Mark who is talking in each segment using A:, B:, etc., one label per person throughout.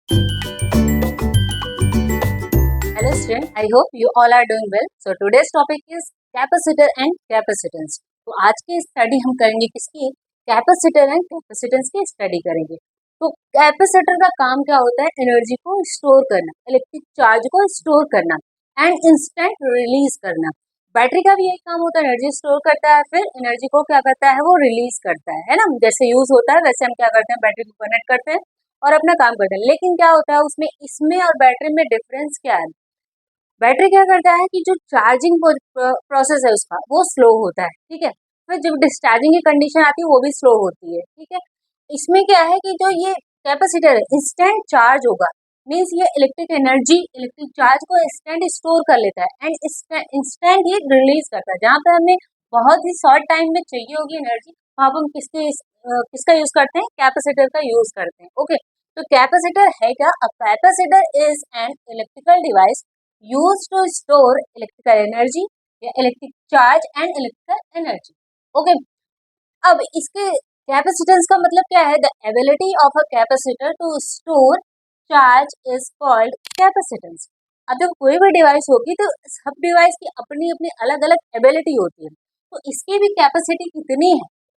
A: Hello student, I hope you all are doing well. So today's topic is capacitor and capacitance. तो आज की study हम करेंगे किसकी? कैपेसिटर एंड कैपेसिटेंस की स्टडी करेंगे। तो कैपेसिटर का काम क्या होता है? एनर्जी को स्टोर करना, इलेक्ट्रिक चार्ज को स्टोर करना एंड इंस्टेंट रिलीज करना। बैटरी का भी यही काम होता है, एनर्जी स्टोर करता है, फिर एनर्जी को क्या करता है, वो रिलीज करता है ना। जैसे यूज होता है वैसे हम क्या करते हैं, बैटरी को कनेक्ट करते हैं और अपना काम करते हैं। लेकिन क्या होता है उसमें, इसमें और बैटरी में डिफरेंस क्या है? बैटरी क्या करता है कि जो चार्जिंग प्रोसेस है उसका वो स्लो होता है, ठीक है। फिर जब डिस्चार्जिंग की कंडीशन आती है वो भी स्लो होती है, ठीक है। इसमें क्या है कि जो ये कैपेसिटर है इंस्टेंट चार्ज होगा, मीन्स ये इलेक्ट्रिक एनर्जी, इलेक्ट्रिक चार्ज को इंस्टेंट स्टोर कर लेता है एंड इंस्टेंट ये रिलीज करता है। जहाँ पे हमें बहुत ही शॉर्ट टाइम में चाहिए होगी एनर्जी, वहाँ पर हम किसका यूज करते हैं? कैपेसिटर का यूज करते हैं। ओके, तो कैपेसिटर है क्या? A capacitor is an electrical device used to store electrical energy या electric charge and electrical energy. Okay, अब इसके कैपेसिटेंस का मतलब क्या है? The ability of a capacitor to store charge is called capacitance. अब जब कोई भी डिवाइस होगी तो सब डिवाइस की अपनी अपनी अलग अलग एबिलिटी होती है, तो इसकी भी कैपेसिटी कितनी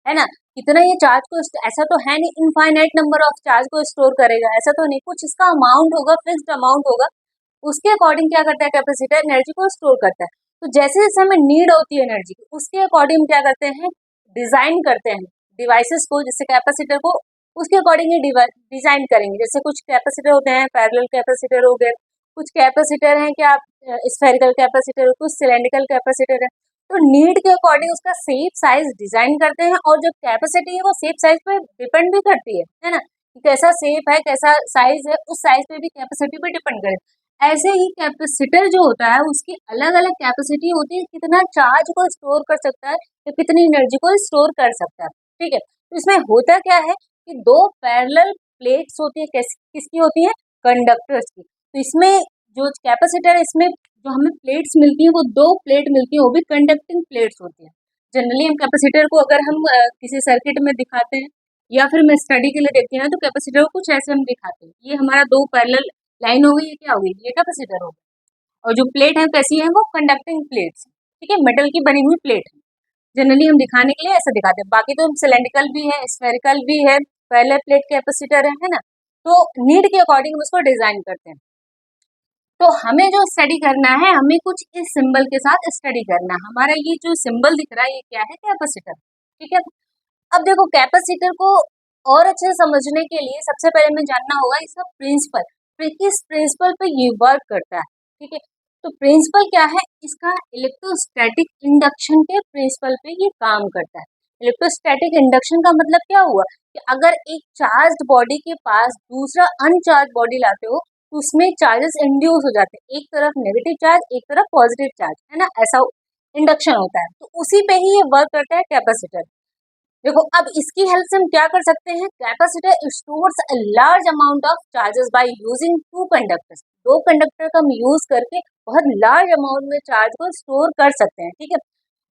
A: है ना। कितना ये चार्ज को, ऐसा तो है नहीं इनफाइनाइट नंबर ऑफ चार्ज को स्टोर करेगा, ऐसा तो नहीं, कुछ इसका अमाउंट होगा, फिक्स्ड अमाउंट होगा। उसके अकॉर्डिंग क्या करता है कैपेसिटर? एनर्जी को स्टोर करता है। तो जैसे जैसे हमें नीड होती है एनर्जी की, उसके अकॉर्डिंग क्या करते हैं, डिजाइन करते हैं डिवाइसेस को। जैसे कैपेसिटर को उसके अकॉर्डिंग ही डिजाइन करेंगे। जैसे कुछ कैपेसिटर होते हैं पैरेलल कैपेसिटर हो गए, कुछ कैपेसिटर हैं क्या स्फेरिकल कैपेसिटर, कुछ सिलेंड्रिकल कैपेसिटर है। तो नीड के अकॉर्डिंग उसका शेप साइज डिजाइन करते हैं, और जो कैपेसिटी है वो शेप साइज पे डिपेंड भी करती है ना। कैसा शेप है, कैसा साइज है, उस साइज पे भी कैपेसिटी पे डिपेंड करे। ऐसे ही कैपेसिटर जो होता है उसकी अलग अलग कैपेसिटी होती है, कितना चार्ज को स्टोर कर सकता है या कितनी एनर्जी को स्टोर कर सकता है, ठीक है। तो इसमें होता क्या है कि दो पैरेलल प्लेट्स होती है, किसकी होती है? कंडक्टर्स की। तो इसमें जो कैपेसिटर है, इसमें जो हमें प्लेट्स मिलती है वो दो प्लेट मिलती है, वो भी कंडक्टिंग प्लेट्स होती है। जनरली हम कैपेसिटर को अगर हम किसी सर्किट में दिखाते हैं या फिर मैं स्टडी के लिए देखते हैं तो कैपेसिटर को कुछ ऐसे हम दिखाते हैं, ये हमारा दो पैरेलल लाइन हो गई, ये क्या हो गई? ये कैपेसिटर हो गया। और जो प्लेट है कैसी है? वो कंडक्टिंग प्लेट्स, ठीक है, मेटल की बनी हुई प्लेट है। जनरली हम दिखाने के लिए ऐसे दिखाते हैं, बाकी तो सिलेंड्रिकल भी है, स्फेरिकल भी है, पैरेलल प्लेट कैपेसिटर है ना। तो नीड के अकॉर्डिंग हम उसको डिजाइन करते हैं। तो हमें जो स्टडी करना है, हमें कुछ इस सिंबल के साथ स्टडी करना है। हमारा ये जो सिंबल दिख रहा है ये क्या है? कैपेसिटर, ठीक है। अब देखो कैपेसिटर को और अच्छे से समझने के लिए सबसे पहले हमें जानना होगा इसका प्रिंसिपल, किस प्रिंसिपल पे ये वर्क करता है, ठीक है। तो प्रिंसिपल क्या है इसका? इलेक्ट्रोस्टैटिक इंडक्शन के प्रिंसिपल पे ये काम करता है। इलेक्ट्रोस्टैटिक इंडक्शन का मतलब क्या हुआ कि अगर एक चार्ज्ड बॉडी के पास दूसरा अनचार्ज बॉडी लाते हो तो उसमें चार्जेस इंड्यूस हो जाते हैं, एक तरफ नेगेटिव चार्ज, एक तरफ पॉजिटिव चार्ज, है ना, ऐसा इंडक्शन होता है। तो उसी पे ही ये वर्क करता है कैपेसिटर। देखो अब इसकी हेल्प से हम क्या कर सकते हैं? Capacitor stores a large amount of charges by using two conductors. दो कंडक्टर का हम यूज करके बहुत लार्ज अमाउंट में चार्ज को स्टोर कर सकते हैं, ठीक है।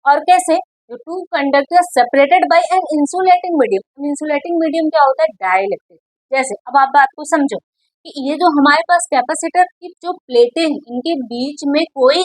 A: और कैसे? जो two conductor separated by an insulating medium. Insulating medium क्या होता है? डाइलेक्ट्रिक। जैसे अब आप बात को समझो कि ये जो हमारे पास कैपेसिटर की जो प्लेटें हैं, इनके बीच में कोई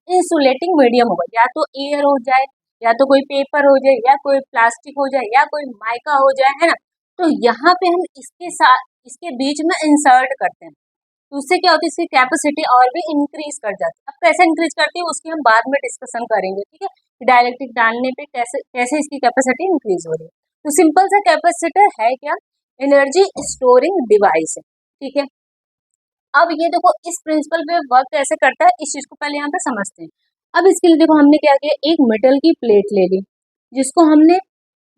A: इंसुलेटिंग मीडियम होगा, या तो एयर हो जाए, या तो कोई पेपर हो जाए, या कोई प्लास्टिक हो जाए, या कोई माइका हो जाए, है ना। तो यहाँ पे हम इसके साथ इसके बीच में इंसर्ट करते हैं, तो उससे क्या होती है? इसकी कैपेसिटी और भी इंक्रीज कर जाती है। अब कैसे इंक्रीज करती है उसकी हम बाद में डिस्कशन करेंगे, ठीक है। डायरेक्टिक डालने पे कैसे कैसे इसकी कैपेसिटी इंक्रीज हो रही है। तो सिंपल सा कैपेसिटर है क्या? एनर्जी स्टोरिंग डिवाइस है, ठीक है। अब ये देखो इस प्रिंसिपल पे वर्क कैसे करता है, इस चीज को पहले यहाँ पे समझते हैं। अब इसके लिए देखो हमने क्या किया, एक मेटल की प्लेट ले ली जिसको हमने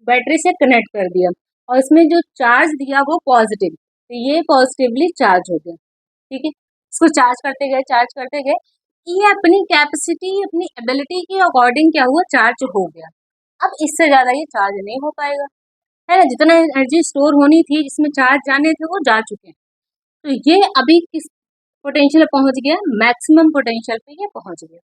A: बैटरी से कनेक्ट कर दिया, और इसमें जो चार्ज दिया वो पॉजिटिव, तो ये पॉजिटिवली चार्ज हो गया, ठीक है। इसको चार्ज करते गए, ये अपनी कैपेसिटी, अपनी एबिलिटी के अकॉर्डिंग क्या हुआ? चार्ज हो गया। अब इससे ज्यादा ये चार्ज नहीं हो पाएगा, है ना। जितना एनर्जी स्टोर होनी थी, जिसमें चार्ज जाने थे, वो जा चुके हैं। तो ये अभी किस पोटेंशियल पहुंच गया? मैक्सिमम पोटेंशियल पे ये पहुंच गया।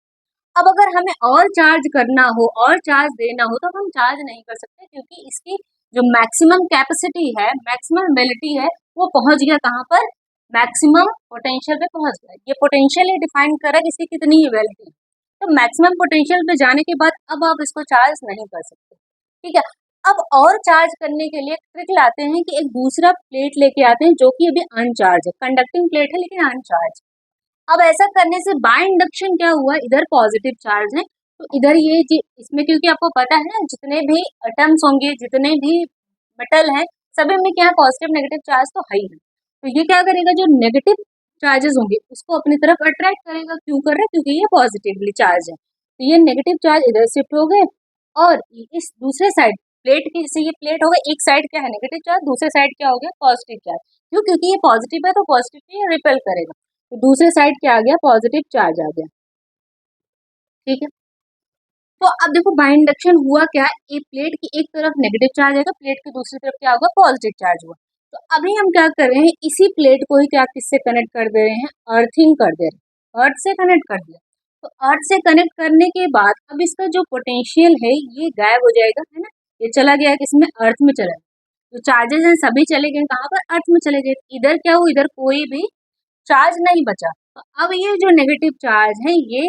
A: अब अगर हमें और चार्ज करना हो और चार्ज देना हो तो हम चार्ज नहीं कर सकते, क्योंकि इसकी जो मैक्सिमम कैपेसिटी है, मैक्सिमम एबिलिटी है, वो पहुंच गया कहाँ पर? मैक्सिमम पोटेंशियल पे पहुंच गया। ये पोटेंशियल ही डिफाइन करा कि इसकी कितनी वैल्यू है। तो मैक्सिमम पोटेंशियल पे जाने के बाद अब आप इसको चार्ज नहीं कर सकते, ठीक है। अब और चार्ज करने के लिए ट्रिक लाते हैं कि एक दूसरा प्लेट लेके आते हैं जो कि अभी अनचार्ज है, कंडक्टिंग प्लेट है लेकिन अनचार्ज। अब ऐसा करने से बाय इंडक्शन क्या हुआ, इधर पॉजिटिव चार्ज है तो इधर इसमें, क्योंकि आपको पता है ना जितने भी एटम्स होंगे, जितने भी मेटल हैं, सभी में क्या पॉजिटिव नेगेटिव चार्ज तो है ही है। तो ये क्या करेगा, जो नेगेटिव चार्जेस होंगे उसको अपनी तरफ अट्रैक्ट करेगा। क्यों कर रहा है, क्योंकि ये पॉजिटिवली चार्ज है। तो ये नेगेटिव चार्ज इधर शिफ्ट हो गए और इस दूसरे साइड प्लेट की, जैसे ये प्लेट हो गया, एक साइड क्या है नेगेटिव चार्ज, दूसरे साइड क्या हो गया पॉजिटिव चार्ज। क्यों, क्योंकि ये पॉजिटिव है तो पॉजिटिव ये रिपेल करेगा। तो दूसरे साइड क्या आ गया, पॉजिटिव चार्ज आ गया, ठीक है। तो अब देखो बाय इंडक्शन हुआ क्या, एक प्लेट की एक तरफ नेगेटिव चार्ज आएगा, प्लेट की दूसरी तरफ क्या होगा, पॉजिटिव चार्ज हुआ। तो अभी हम क्या कर रहे हैं, इसी प्लेट को ही क्या किससे कनेक्ट कर दे रहे हैं, अर्थिंग कर दे रहे हैं, अर्थ से कनेक्ट कर दिया। तो अर्थ से कनेक्ट करने के बाद अब इसका जो पोटेंशियल है ये गायब हो जाएगा, है ना। ये चला गया किसमें, अर्थ में चला गया। जो चार्जेस हैं सभी चले गए कहाँ पर, अर्थ में चले गए। इधर क्या हुआ, इधर कोई भी चार्ज नहीं बचा। तो अब ये जो नेगेटिव चार्ज है ये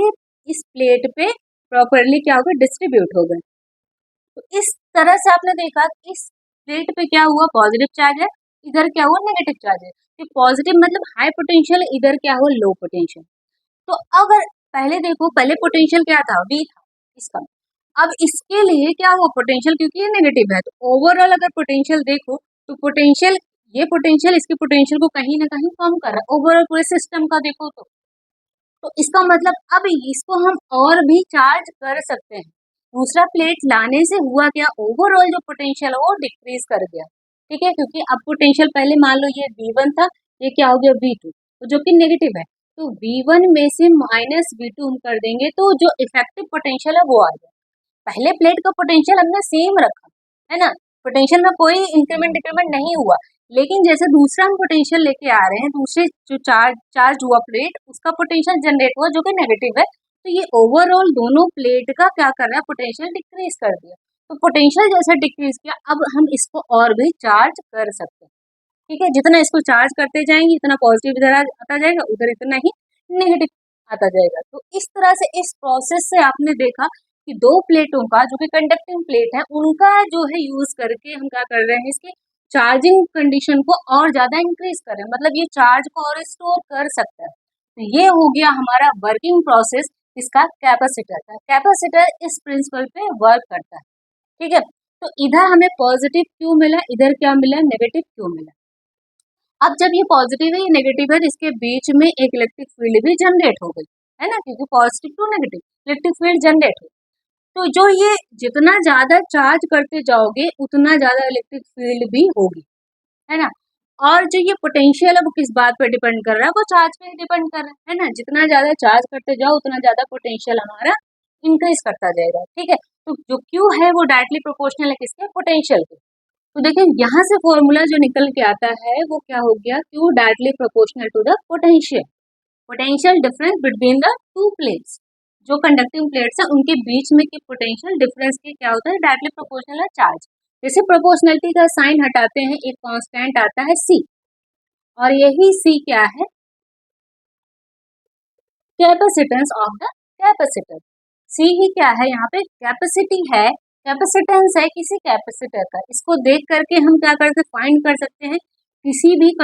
A: इस प्लेट पे प्रॉपरली क्या हो गए, डिस्ट्रीब्यूट हो गए। तो इस तरह से आपने देखा कि इस प्लेट पे क्या हुआ, पॉजिटिव चार्ज है, इधर क्या हुआ, नेगेटिव चार्ज है। तो पॉजिटिव मतलब हाई पोटेंशियल, इधर क्या हुआ, लो पोटेंशियल। तो अगर पहले देखो, पहले पोटेंशियल क्या था, वी था इसका। अब इसके लिए क्या हुआ, पोटेंशियल क्योंकि ये नेगेटिव है, तो ओवरऑल अगर पोटेंशियल देखो तो पोटेंशियल, ये पोटेंशियल इसकी पोटेंशियल को कहीं ना कहीं कम कर रहा है ओवरऑल पूरे सिस्टम का देखो तो इसका मतलब अब इसको हम और भी चार्ज कर सकते हैं। दूसरा प्लेट लाने से हुआ क्या, ओवरऑल जो पोटेंशियल है वो डिक्रीज कर गया, ठीक है। क्योंकि अब पोटेंशियल पहले मान लो ये V1 था, ये क्या हो गया V2, तो जो कि नेगेटिव है। तो V1 में से माइनस V2 हम कर देंगे तो जो इफेक्टिव पोटेंशियल है वो आ गया। पहले प्लेट का पोटेंशियल हमने सेम रखा, है ना, पोटेंशियल में कोई इंक्रीमेंट डिक्रीमेंट नहीं हुआ। लेकिन जैसे दूसरा हम पोटेंशियल लेके आ रहे हैं, दूसरे जो चार्ज हुआ प्लेट, उसका पोटेंशियल जनरेट हुआ जो कि नेगेटिव है। तो ये ओवरऑल दोनों प्लेट का क्या कर रहा है, पोटेंशियल डिक्रीज कर दिया। तो पोटेंशियल जैसे डिक्रीज किया, अब हम इसको और भी चार्ज कर सकते हैं, ठीक है। जितना इसको चार्ज करते जाएंगे इतना पॉजिटिव इधर आता जाएगा, उधर इतना ही नेगेटिव आता जाएगा। तो इस तरह से इस प्रोसेस से आपने देखा कि दो प्लेटों का जो कि कंडक्टिंग प्लेट है उनका जो है यूज करके हम क्या कर रहे हैं, इसके चार्जिंग कंडीशन को और ज्यादा इंक्रीज कर रहे हैं, मतलब ये चार्ज को और स्टोर कर सकता है। तो ये हो गया हमारा वर्किंग प्रोसेस इसका कैपेसिटर का। कैपेसिटर इस प्रिंसिपल पे वर्क करता है, ठीक है। तो इधर हमें पॉजिटिव क्यों मिला, इधर क्या मिला, नेगेटिव क्यों मिला। अब जब ये पॉजिटिव है ये नेगेटिव है तो इसके बीच में एक इलेक्ट्रिक फील्ड भी जनरेट हो गई, है ना, क्योंकि positive to negative electric field generate हो। तो जो ये जितना ज्यादा चार्ज करते जाओगे उतना ज्यादा इलेक्ट्रिक फील्ड भी होगी, है ना। और जो ये पोटेंशियल है वो किस बात पे डिपेंड कर रहा है, वो चार्ज पे ही डिपेंड कर रहा है ना। जितना ज्यादा चार्ज करते जाओ उतना ज्यादा पोटेंशियल हमारा इंक्रीज करता जाएगा, ठीक है। तो जो क्यू है वो डायरेक्टली प्रोपोर्शनल है किसके, पोटेंशियल के। तो देखिए यहाँ से फॉर्मूला जो निकल के आता है वो क्या हो गया, Q directly proportional to the potential, potential difference between the two plates. जो कंडक्टिंग प्लेट्स हैं उनके बीच में के पोटेंशियल डिफरेंस के क्या होता है, डायरेक्टली प्रोपोर्शनल है चार्ज। जैसे प्रोपोर्शनलिटी का साइन हटाते हैं एक कांस्टेंट आता है C, और यही C क्या है, capacitance of the capacitor. C ही क्या है, यहाँ पे कैपेसिटी है, कैपेसिटेंस है किसी कैपेसिटर का। इसको देख करके हम क्या करते फाइंड कर सकते हैं किसी भी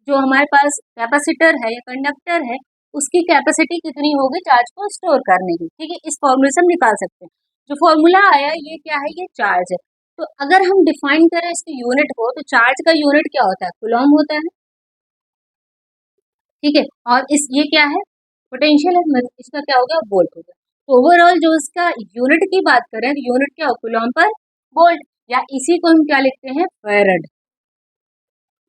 A: जो हमारे पास कैपेसिटर है या कंडक्टर है उसकी कैपेसिटी कितनी होगी चार्ज को स्टोर करने की, ठीक है। इस फॉर्मूले से हम निकाल सकते हैं। जो फॉर्मूला आया ये क्या है, ये चार्ज है। तो अगर हम डिफाइन करें इसकी यूनिट को तो चार्ज का यूनिट क्या होता है, कूलॉम होता है, ठीक है। और इस ये क्या है, पोटेंशियल है, मतलब इसका क्या हो गया, वोल्ट हो गया। तो ओवरऑल जो इसका यूनिट की बात करें तो यूनिट क्या हो, कूलॉम पर वोल्ट, या इसी को हम क्या लिखते हैं, फैरड।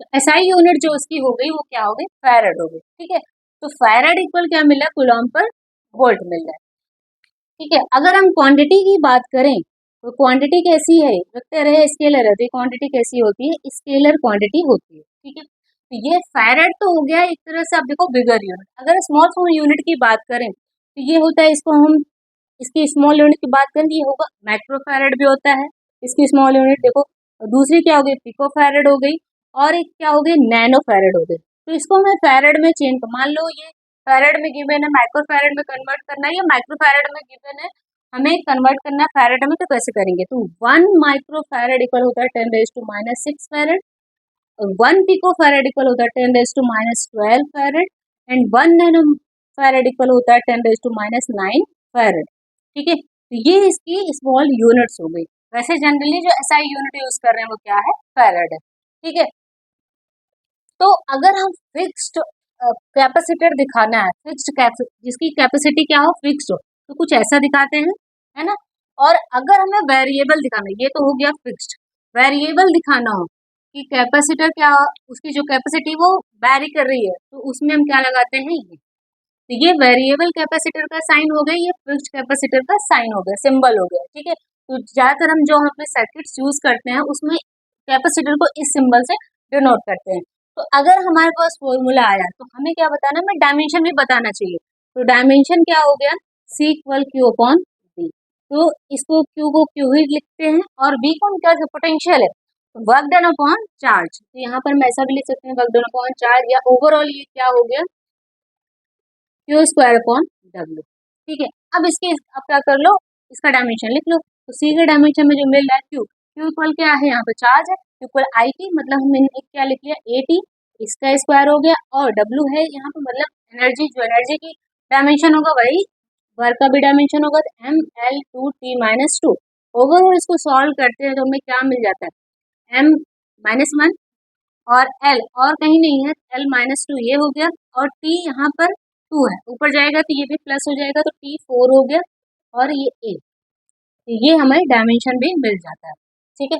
A: तो एसआई यूनिट जो उसकी हो गई वो क्या हो गई, फैरड हो गई, ठीक है। तो फैरड इक्वल क्या मिला, कूलॉम पर वोल्ट मिल रहा है, ठीक है। अगर हम क्वांटिटी की बात करें तो क्वांटिटी कैसी है, वेक्टर है स्केलर है, तो क्वांटिटी कैसी होती है, स्केलर क्वांटिटी होती है, ठीक है। तो ये फैरड तो हो गया एक तरह से, आप देखो बिगर यूनिट। अगर स्मॉल स्मॉल यूनिट की बात करें तो ये होता है, इसको हम इसकी स्मॉल यूनिट की बात करें तो ये होगा माइक्रो फैरड भी होता है इसकी स्मॉल यूनिट, देखो। और दूसरी क्या हो गई, पिको फैरड हो गई, और एक क्या हो गई, नैनो फैरड हो गई। तो इसको हमें फैरड में चेंज, मान लो ये फैरड में गिवन है, माइक्रो फैरड में कन्वर्ट करना है, या माइक्रो फैरड में गिवन है, हमें कन्वर्ट करना है फैरड में, तो कैसे करेंगे? तो 1 माइक्रो फैरड इक्वल होता है 10⁻⁻6 फैरड, 1 पिको फैरड इक्वल होता है 10⁻12 farad, and 1 nano farad equal होता है 10⁻9 फैरड। ठीक है, तो ये इसकी स्मॉल यूनिट्स हो गई। वैसे जनरली जो एसआई यूनिट यूज कर रहे हैं वो क्या है? फैरड है। ठीक है, तो अगर हम फिक्स्ड कैपेसिटर दिखाना है, फिक्स्ड जिसकी कैपेसिटी क्या हो? फिक्स्ड हो, तो कुछ ऐसा दिखाते हैं, है ना। और अगर हमें वेरिएबल दिखाना है, ये तो हो गया फिक्स्ड, वेरिएबल दिखाना हो कि कैपेसिटर क्या, उसकी जो कैपेसिटी वो वैरी कर रही है, तो उसमें हम क्या लगाते हैं? ये, तो ये वेरिएबल कैपेसिटर का साइन हो गया, ये फिक्स्ड कैपेसिटर का साइन हो गया, सिंबल हो गया। ठीक है, तो ज्यादातर हम जो अपने सर्किट्स यूज करते हैं उसमें कैपेसिटर को इस सिंबल से डिनोट करते हैं। तो अगर हमारे पास फॉर्मूला आया तो हमें क्या बताना है? हमें डायमेंशन भी बताना चाहिए। तो डायमेंशन क्या हो गया? C equal Q upon V। तो इसको Q को Q ही लिखते हैं, और V को हम क्या, पोटेंशियल है, तो वर्क डन अपॉन चार्ज। तो यहाँ पर हम ऐसा भी लिख सकते हैं, वर्क डन अपॉन चार्ज, या ओवरऑल ये क्या हो गया? Q square upon W। ठीक है, अब इसके अब क्या कर लो, इसका डायमेंशन लिख लो। तो C के डायमेंशन में जो मिल रहा है Q इक्वल क्या है? यहाँ पे चार्ज है, इक्वल IT, मतलब हमने क्या लिख लिया? AT, इसका स्क्वायर हो गया, और W है यहाँ पे, मतलब एनर्जी, जो एनर्जी की डायमेंशन होगा वही वर्क का भी डायमेंशन होगा, तो ML2T-2। ओवरऑल इसको सॉल्व करते हैं तो हमें क्या मिल जाता है? M-1 और L और कहीं नहीं है, L-2 ये हो गया, और T यहाँ पर 2 है, ऊपर जाएगा तो ये भी प्लस हो जाएगा, तो T4 हो गया, और ये A, तो ये हमें डायमेंशन भी मिल जाता है। ठीक है,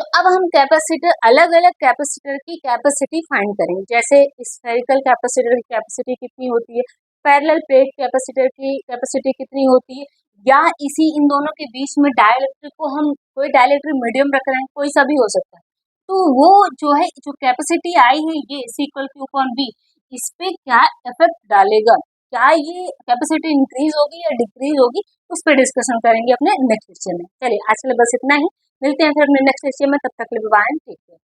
A: तो अब हम कैपेसिटर, अलग अलग कैपेसिटर की कैपेसिटी फाइंड करेंगे। जैसे स्फेरिकल कैपेसिटर की कैपेसिटी कितनी होती है, पैरेलल प्लेट कैपेसिटर की कैपेसिटी कितनी होती है, या इसी इन दोनों के बीच में डाइलेक्ट्रिक को हम कोई डाइलेक्ट्रिक मीडियम रख रहे हैं, कोई सा भी हो सकता है, तो वो जो है, जो कैपेसिटी आई है ये C equal Q upon V, इस पे क्या इफेक्ट डालेगा, क्या ये कैपेसिटी इंक्रीज होगी या डिक्रीज होगी, उस पर डिस्कशन करेंगे अपने नेक्स्ट लेक्चर में। चलिए आज के लिए बस इतना ही, मिलते हैं फिर अपने नेक्स्ट लेक्चर में, तब तक के लिए बाय, टेक केयर।